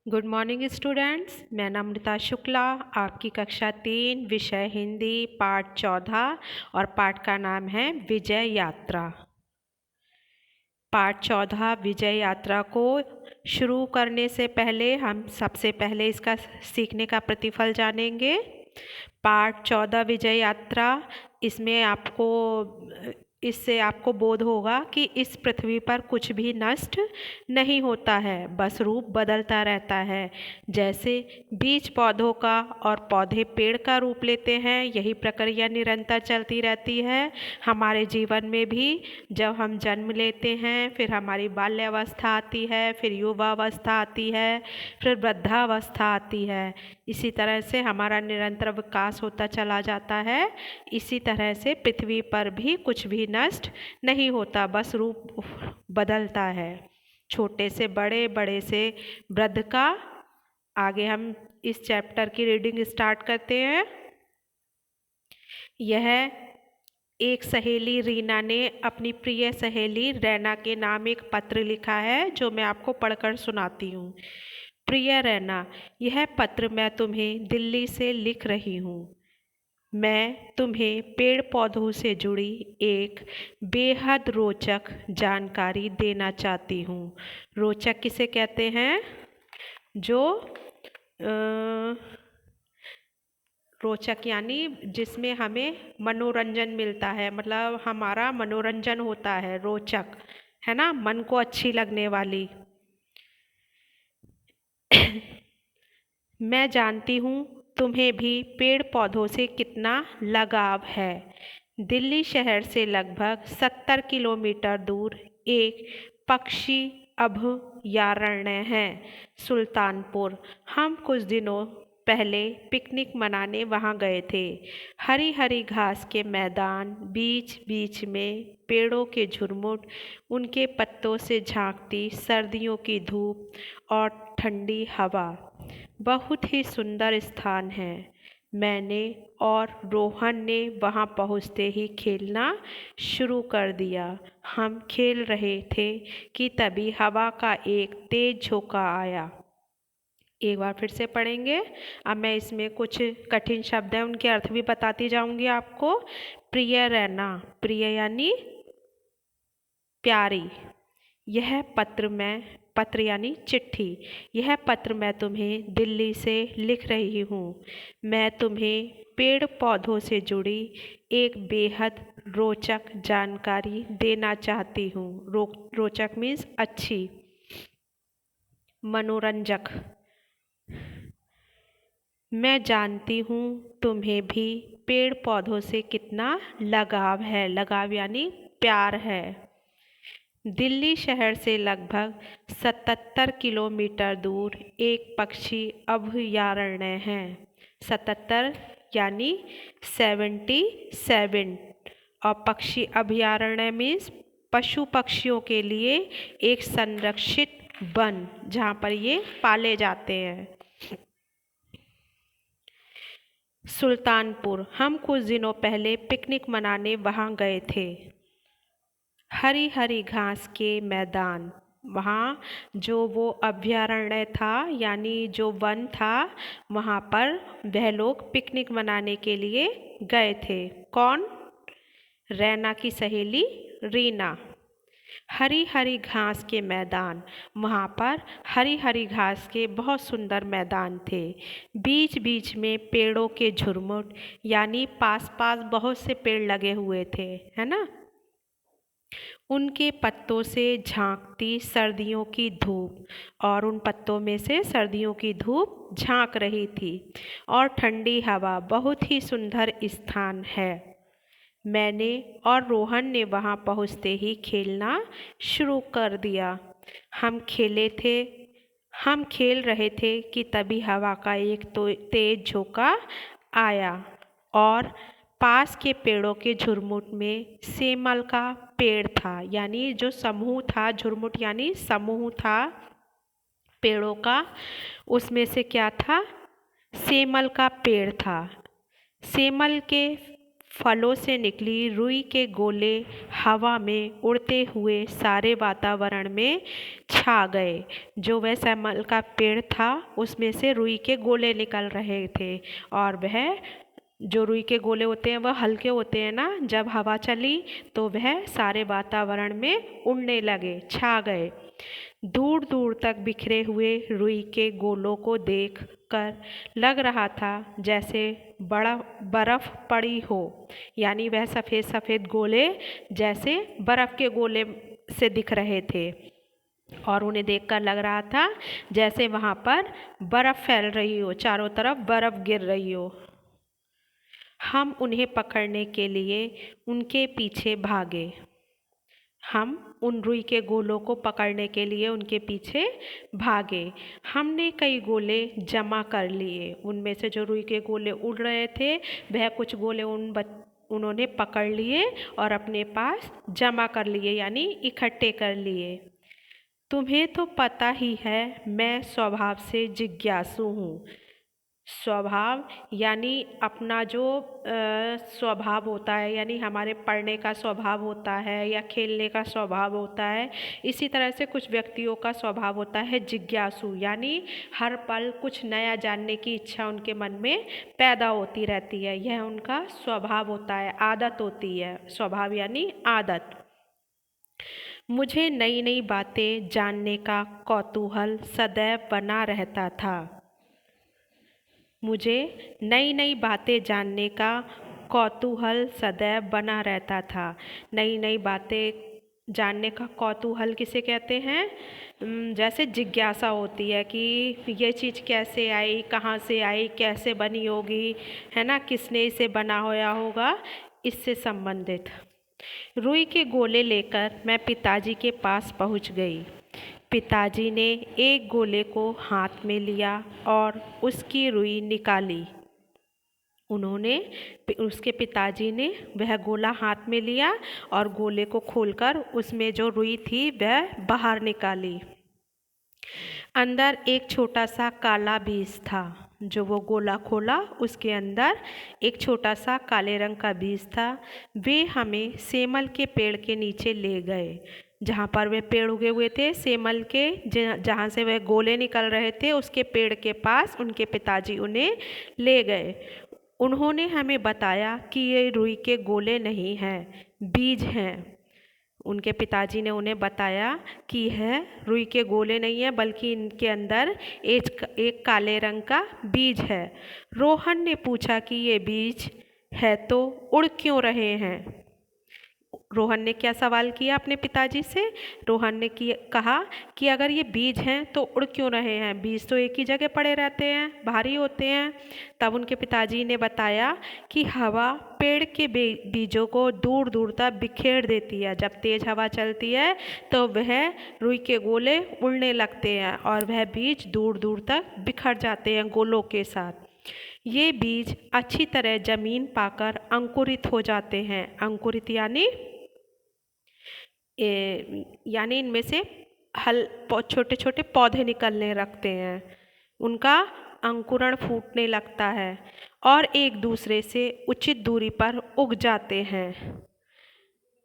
Good morning students. मैं नम्रता शुक्ला, आपकी कक्षा 3 विषय हिंदी पाठ 14 और पाठ का नाम है विजय यात्रा। पाठ 14 विजय यात्रा को शुरू करने से पहले हम सबसे पहले इसका सीखने का प्रतिफल जानेंगे। पाठ 14 विजय यात्रा, इससे आपको बोध होगा कि इस पृथ्वी पर कुछ भी नष्ट नहीं होता है, बस रूप बदलता रहता है। जैसे बीज पौधों का और पौधे पेड़ का रूप लेते हैं, यही प्रक्रिया निरंतर चलती रहती है। हमारे जीवन में भी जब हम जन्म लेते हैं, फिर हमारी बाल्यावस्था आती है, फिर युवावस्था आती है, फिर वृद्धावस्था आती है। इसी तरह से हमारा निरंतर विकास होता चला जाता है। इसी तरह से पृथ्वी पर भी कुछ भी नष्ट नहीं होता, बस रूप बदलता है, छोटे से बड़े, बड़े से वृद्ध का। आगे हम इस चैप्टर की रीडिंग स्टार्ट करते हैं। यह एक सहेली रीना ने अपनी प्रिय सहेली रैना के नाम एक पत्र लिखा है, जो मैं आपको पढ़कर सुनाती हूँ। प्रिय रैना, यह पत्र मैं तुम्हें दिल्ली से लिख रही हूँ। मैं तुम्हें पेड़ पौधों से जुड़ी एक बेहद रोचक जानकारी देना चाहती हूँ। रोचक किसे कहते हैं? जो रोचक यानी जिसमें हमें मनोरंजन मिलता है, मतलब हमारा मनोरंजन होता है, रोचक है ना, मन को अच्छी लगने वाली। मैं जानती हूँ तुम्हें भी पेड़ पौधों से कितना लगाव है। दिल्ली शहर से लगभग 70 किलोमीटर दूर एक पक्षी अभयारण्य है, सुल्तानपुर। हम कुछ दिनों पहले पिकनिक मनाने वहाँ गए थे। हरी हरी घास के मैदान, बीच बीच में पेड़ों के झुरमुट, उनके पत्तों से झांकती सर्दियों की धूप और ठंडी हवा। बहुत ही सुंदर स्थान है। मैंने और रोहन ने वहाँ पहुँचते ही खेलना शुरू कर दिया। हम खेल रहे थे कि तभी हवा का एक तेज झोंका आया। एक बार फिर से पढ़ेंगे। अब मैं इसमें कुछ कठिन शब्द हैं, उनके अर्थ भी बताती जाऊंगी आपको। प्रिय रैना, प्रिय यानी प्यारी। यह पत्र यानी चिट्ठी। यह पत्र मैं तुम्हें दिल्ली से लिख रही हूँ। मैं तुम्हें पेड़ पौधों से जुड़ी एक बेहद रोचक जानकारी देना चाहती हूँ। रोचक मीन्स अच्छी, मनोरंजक। मैं जानती हूँ तुम्हें भी पेड़ पौधों से कितना लगाव है। लगाव यानी प्यार है। दिल्ली शहर से लगभग 77 किलोमीटर दूर एक पक्षी अभयारण्य है। 77 यानी 77, और पक्षी अभयारण्य मीन्स पशु पक्षियों के लिए एक संरक्षित वन, जहाँ पर ये पाले जाते हैं। सुल्तानपुर, हम कुछ दिनों पहले पिकनिक मनाने वहाँ गए थे। हरी हरी घास के मैदान, वहाँ जो वो अभयारण्य था यानी जो वन था, वहाँ पर वह लोग पिकनिक मनाने के लिए गए थे। कौन? रैना की सहेली रीना। हरी हरी घास के मैदान, वहाँ पर हरी हरी घास के बहुत सुंदर मैदान थे। बीच बीच में पेड़ों के झुरमुट, यानी पास पास बहुत से पेड़ लगे हुए थे, है ना। उनके पत्तों से झांकती सर्दियों की धूप, और उन पत्तों में से सर्दियों की धूप झांक रही थी, और ठंडी हवा। बहुत ही सुंदर स्थान है। मैंने और रोहन ने वहाँ पहुँचते ही खेलना शुरू कर दिया। हम खेल रहे थे कि तभी हवा का एक तो तेज झोंका आया, और पास के पेड़ों के झुरमुट में सेमल का पेड़ था, यानी जो समूह था, झुरमुट यानी समूह था पेड़ों का, उसमें से क्या था? सेमल का पेड़ था। सेमल के फलों से निकली रुई के गोले हवा में उड़ते हुए सारे वातावरण में छा गए। जो वह सेमल का पेड़ था उसमें से रुई के गोले निकल रहे थे, और वह जो रुई के गोले होते हैं वह हल्के होते हैं ना, जब हवा चली तो वह सारे वातावरण में उड़ने लगे, छा गए। दूर दूर तक बिखरे हुए रुई के गोलों को देख कर लग रहा था जैसे बड़ा बर्फ पड़ी हो, यानी वह सफ़ेद सफ़ेद गोले जैसे बर्फ के गोले से दिख रहे थे, और उन्हें देखकर लग रहा था जैसे वहाँ पर बर्फ फैल रही हो, चारों तरफ बर्फ गिर रही हो। हम उन्हें पकड़ने के लिए उनके पीछे भागे। हम उन रुई के गोलों को पकड़ने के लिए उनके पीछे भागे। हमने कई गोले जमा कर लिए। उनमें से जो रुई के गोले उड़ रहे थे वह कुछ गोले उन्होंने पकड़ लिए और अपने पास जमा कर लिए, यानी इकट्ठे कर लिए। तुम्हें तो पता ही है मैं स्वभाव से जिज्ञासु हूँ। स्वभाव यानी अपना जो स्वभाव होता है, यानी हमारे पढ़ने का स्वभाव होता है या खेलने का स्वभाव होता है, इसी तरह से कुछ व्यक्तियों का स्वभाव होता है जिज्ञासु, यानी हर पल कुछ नया जानने की इच्छा उनके मन में पैदा होती रहती है। यह उनका स्वभाव होता है, आदत होती है। स्वभाव यानी आदत। मुझे नई नई बातें जानने का कौतूहल सदैव बना रहता था। मुझे नई नई बातें जानने का कौतूहल सदैव बना रहता था। नई नई बातें जानने का कौतूहल किसे कहते हैं? जैसे जिज्ञासा होती है कि ये चीज़ कैसे आई, कहाँ से आई, कैसे बनी होगी, है ना, किसने इसे बना होया होगा, इससे संबंधित। रुई के गोले लेकर मैं पिताजी के पास पहुंच गई। पिताजी ने एक गोले को हाथ में लिया और उसकी रुई निकाली। उसके पिताजी ने वह गोला हाथ में लिया और गोले को खोलकर उसमें जो रुई थी वह बाहर निकाली। अंदर एक छोटा सा काला बीज था। जो वो गोला खोला उसके अंदर एक छोटा सा काले रंग का बीज था। वे हमें सेमल के पेड़ के नीचे ले गए, जहाँ पर वे पेड़ उगे हुए थे, सेमल के जहाँ से वह गोले निकल रहे थे उसके पेड़ के पास उनके पिताजी उन्हें ले गए। उन्होंने हमें बताया कि ये रुई के गोले नहीं हैं, बीज हैं। उनके पिताजी ने उन्हें बताया कि यह रुई के गोले नहीं है, बल्कि इनके अंदर एक काले रंग का बीज है। रोहन ने पूछा कि ये बीज है तो उड़ क्यों रहे हैं? रोहन ने क्या सवाल किया अपने पिताजी से? रोहन ने कहा कि अगर ये बीज हैं तो उड़ क्यों रहे हैं? बीज तो एक ही जगह पड़े रहते हैं, भारी होते हैं। तब उनके पिताजी ने बताया कि हवा पेड़ के बीजों को दूर दूर तक बिखेर देती है। जब तेज हवा चलती है तो वह रुई के गोले उड़ने लगते हैं और वह बीज दूर दूर तक बिखर जाते हैं गोलों के साथ। ये बीज अच्छी तरह जमीन पाकर अंकुरित हो जाते हैं। अंकुरित यानी इनमें से छोटे छोटे पौधे निकलने लगते हैं, उनका अंकुरण फूटने लगता है और एक दूसरे से उचित दूरी पर उग जाते हैं।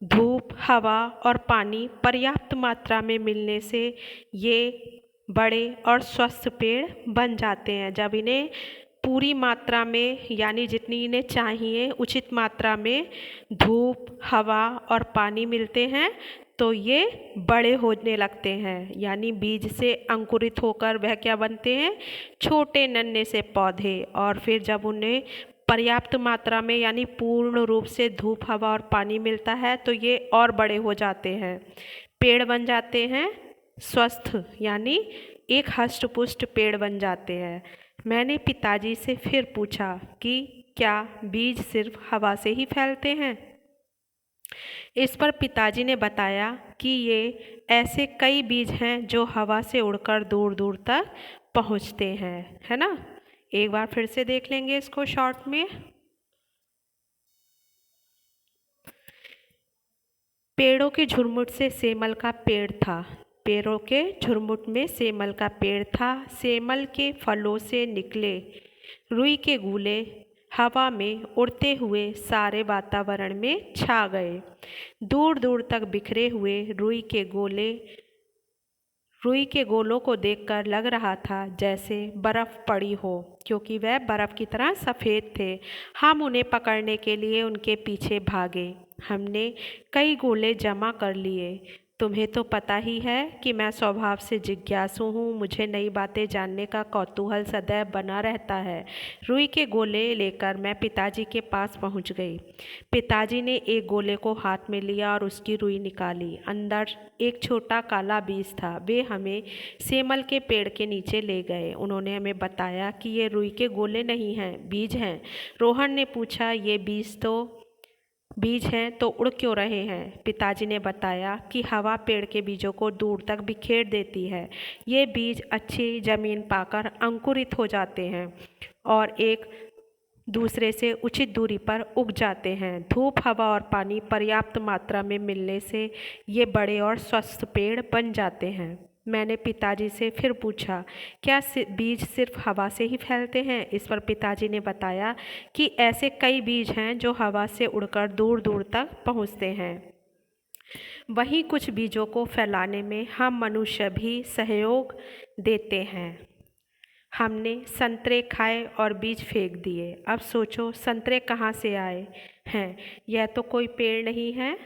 धूप, हवा और पानी पर्याप्त मात्रा में मिलने से ये बड़े और स्वस्थ पेड़ बन जाते हैं। जब इन्हें पूरी मात्रा में, यानी जितनी इन्हें चाहिए उचित मात्रा में धूप, हवा और पानी मिलते हैं तो ये बड़े होने लगते हैं। यानी बीज से अंकुरित होकर वह क्या बनते हैं? छोटे नन्हे से पौधे। और फिर जब उन्हें पर्याप्त मात्रा में यानी पूर्ण रूप से धूप, हवा और पानी मिलता है तो ये और बड़े हो जाते हैं, पेड़ बन जाते हैं, स्वस्थ यानी एक हष्ट-पुष्ट पेड़ बन जाते हैं। मैंने पिताजी से फिर पूछा कि क्या बीज सिर्फ हवा से ही फैलते हैं? इस पर पिताजी ने बताया कि ये ऐसे कई बीज हैं जो हवा से उड़कर दूर दूर तक पहुंचते हैं, है ना। एक बार फिर से देख लेंगे इसको शॉर्ट में। पेड़ों के झुरमुट से सेमल का पेड़ था। पेड़ों के झुरमुट में सेमल का पेड़ था। सेमल के फलों से निकले रुई के गोले हवा में उड़ते हुए सारे वातावरण में छा गए। दूर दूर तक बिखरे हुए रुई के गोलों को देखकर लग रहा था जैसे बर्फ पड़ी हो, क्योंकि वह बर्फ की तरह सफ़ेद थे। हम उन्हें पकड़ने के लिए उनके पीछे भागे। हमने कई गोले जमा कर लिए। तुम्हें तो पता ही है कि मैं स्वभाव से जिज्ञासु हूँ। मुझे नई बातें जानने का कौतूहल सदैव बना रहता है। रुई के गोले लेकर मैं पिताजी के पास पहुँच गई। पिताजी ने एक गोले को हाथ में लिया और उसकी रुई निकाली। अंदर एक छोटा काला बीज था। वे हमें सेमल के पेड़ के नीचे ले गए। उन्होंने हमें बताया कि ये रुई के गोले नहीं हैं, बीज हैं। रोहन ने पूछा, ये बीज हैं तो उड़ क्यों रहे हैं? पिताजी ने बताया कि हवा पेड़ के बीजों को दूर तक बिखेर देती है। ये बीज अच्छी जमीन पाकर अंकुरित हो जाते हैं और एक दूसरे से उचित दूरी पर उग जाते हैं। धूप, हवा और पानी पर्याप्त मात्रा में मिलने से ये बड़े और स्वस्थ पेड़ बन जाते हैं। मैंने पिताजी से फिर पूछा, क्या बीज सिर्फ हवा से ही फैलते हैं? इस पर पिताजी ने बताया कि ऐसे कई बीज हैं जो हवा से उड़कर दूर दूर तक पहुंचते हैं। वहीं कुछ बीजों को फैलाने में हम मनुष्य भी सहयोग देते हैं। हमने संतरे खाए और बीज फेंक दिए। अब सोचो, संतरे कहाँ से आए हैं? यह तो कोई पेड़ नहीं है।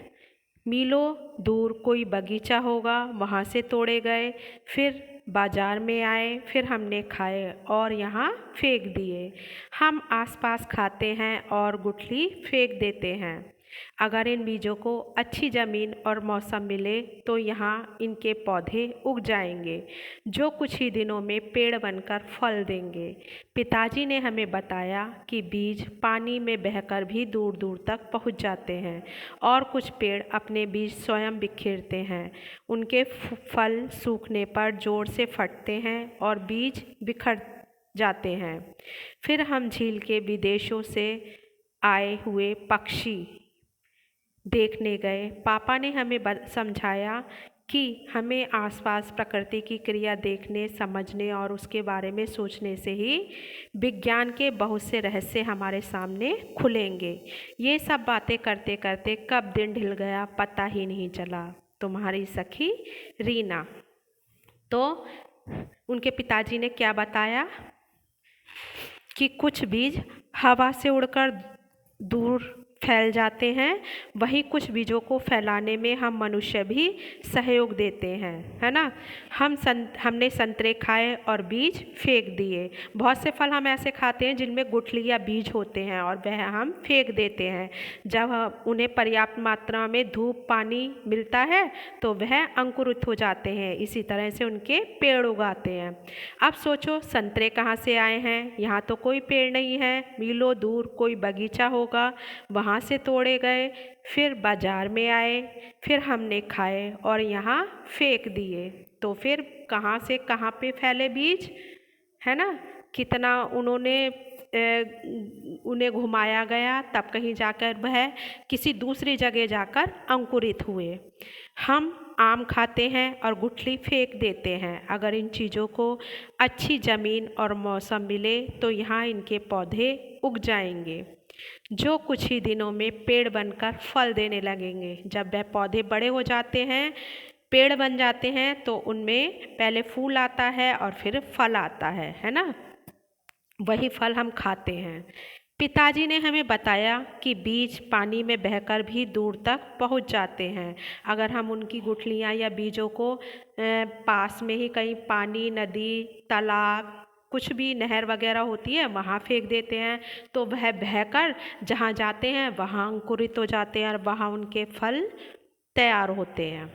मीलों दूर कोई बगीचा होगा, वहाँ से तोड़े गए, फिर बाजार में आए, फिर हमने खाए और यहाँ फेंक दिए। हम आसपास खाते हैं और गुठली फेंक देते हैं। अगर इन बीजों को अच्छी ज़मीन और मौसम मिले तो यहाँ इनके पौधे उग जाएंगे, जो कुछ ही दिनों में पेड़ बनकर फल देंगे। पिताजी ने हमें बताया कि बीज पानी में बहकर भी दूर दूर तक पहुँच जाते हैं और कुछ पेड़ अपने बीज स्वयं बिखेरते हैं। उनके फल सूखने पर जोर से फटते हैं और बीज बिखर जाते हैं। फिर हम झील के विदेशों से आए हुए पक्षी देखने गए। पापा ने हमें समझाया कि हमें आसपास प्रकृति की क्रिया देखने, समझने और उसके बारे में सोचने से ही विज्ञान के बहुत से रहस्य हमारे सामने खुलेंगे। ये सब बातें करते करते कब दिन ढल गया पता ही नहीं चला। तुम्हारी सखी रीना। तो उनके पिताजी ने क्या बताया कि कुछ बीज हवा से उड़कर दूर फैल जाते हैं, वहीं कुछ बीजों को फैलाने में हम मनुष्य भी सहयोग देते हैं, है ना। हमने संतरे खाए और बीज फेंक दिए। बहुत से फल हम ऐसे खाते हैं जिनमें गुठली या बीज होते हैं और वह हम फेंक देते हैं। जब उन्हें पर्याप्त मात्रा में धूप, पानी मिलता है तो वह अंकुरित हो जाते हैं। इसी तरह से उनके पेड़ उगाते हैं। अब सोचो, संतरे कहाँ से आए हैं? यहाँ तो कोई पेड़ नहीं है। मीलों दूर कोई बगीचा होगा, वहाँ से तोड़े गए, फिर बाजार में आए, फिर हमने खाए और यहाँ फेंक दिए। तो फिर कहाँ से कहाँ पे फैले बीज, है ना। कितना उन्हें घुमाया गया, तब कहीं जाकर वह किसी दूसरी जगह जाकर अंकुरित हुए। हम आम खाते हैं और गुठली फेंक देते हैं। अगर इन चीज़ों को अच्छी ज़मीन और मौसम मिले तो यहाँ इनके पौधे उग जाएंगे, जो कुछ ही दिनों में पेड़ बनकर फल देने लगेंगे। जब वह पौधे बड़े हो जाते हैं, पेड़ बन जाते हैं, तो उनमें पहले फूल आता है और फिर फल आता है ना। वही फल हम खाते हैं। पिताजी ने हमें बताया कि बीज पानी में बहकर भी दूर तक पहुंच जाते हैं। अगर हम उनकी गुठलियां या बीजों को पास में ही कहीं पानी, नदी, तालाब, कुछ भी नहर वगैरह होती है वहाँ फेंक देते हैं तो वह बहकर जहाँ जाते हैं वहाँ अंकुरित हो जाते हैं और वहाँ उनके फल तैयार होते हैं।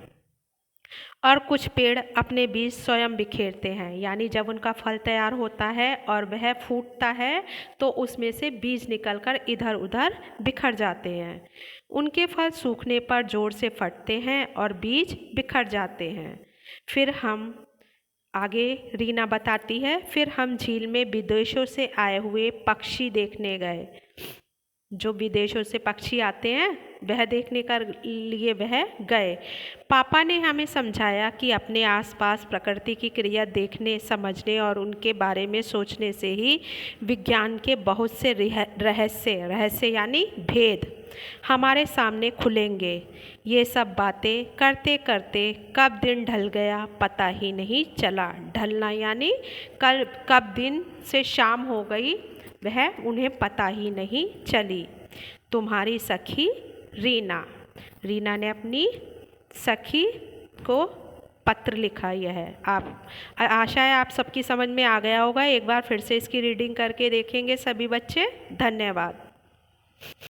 और कुछ पेड़ अपने बीज स्वयं बिखेरते हैं, यानी जब उनका फल तैयार होता है और वह फूटता है तो उसमें से बीज निकलकर इधर उधर बिखर जाते हैं। उनके फल सूखने पर जोर से फटते हैं और बीज बिखर जाते हैं। फिर हम आगे रीना बताती है, फिर हम झील में विदेशों से आए हुए पक्षी देखने गए। जो विदेशों से पक्षी आते हैं वह देखने कर लिए वह गए। पापा ने हमें समझाया कि अपने आसपास प्रकृति की क्रिया देखने, समझने और उनके बारे में सोचने से ही विज्ञान के बहुत से रहस्य यानी भेद हमारे सामने खुलेंगे। ये सब बातें करते करते कब दिन ढल गया पता ही नहीं चला। ढलना यानी कब दिन से शाम हो गई वह उन्हें पता ही नहीं चली। तुम्हारी सखी रीना। रीना ने अपनी सखी को पत्र लिखा। यह है आप आशा है आप सबकी समझ में आ गया होगा। एक बार फिर से इसकी रीडिंग करके देखेंगे सभी बच्चे। धन्यवाद।